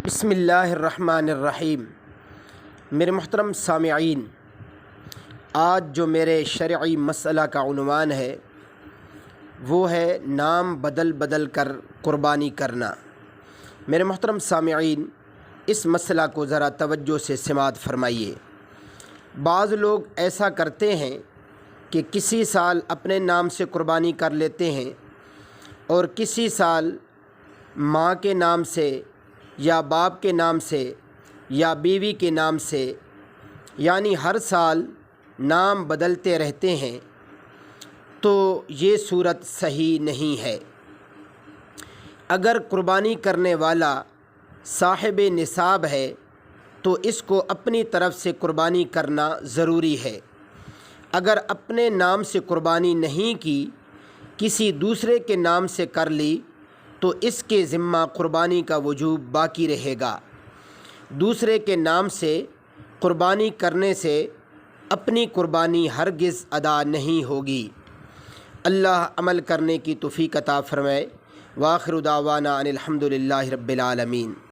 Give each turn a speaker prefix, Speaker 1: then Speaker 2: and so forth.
Speaker 1: بسم اللہ الرحمن الرحیم۔ میرے محترم سامعین، آج جو میرے شرعی مسئلہ کا عنوان ہے وہ ہے نام بدل بدل کر قربانی کرنا۔ میرے محترم سامعین، اس مسئلہ کو ذرا توجہ سے سماعت فرمائیے۔ بعض لوگ ایسا کرتے ہیں کہ کسی سال اپنے نام سے قربانی کر لیتے ہیں اور کسی سال ماں کے نام سے یا باپ کے نام سے یا بیوی کے نام سے، یعنی ہر سال نام بدلتے رہتے ہیں، تو یہ صورت صحیح نہیں ہے۔ اگر قربانی کرنے والا صاحب نصاب ہے تو اس کو اپنی طرف سے قربانی کرنا ضروری ہے۔ اگر اپنے نام سے قربانی نہیں کی، کسی دوسرے کے نام سے کر لی تو اس کے ذمہ قربانی کا وجوب باقی رہے گا۔ دوسرے کے نام سے قربانی کرنے سے اپنی قربانی ہرگز ادا نہیں ہوگی۔ اللہ عمل کرنے کی توفیق عطا فرمائے۔ وآخر دعوانا ان الحمد للہ رب العالمین۔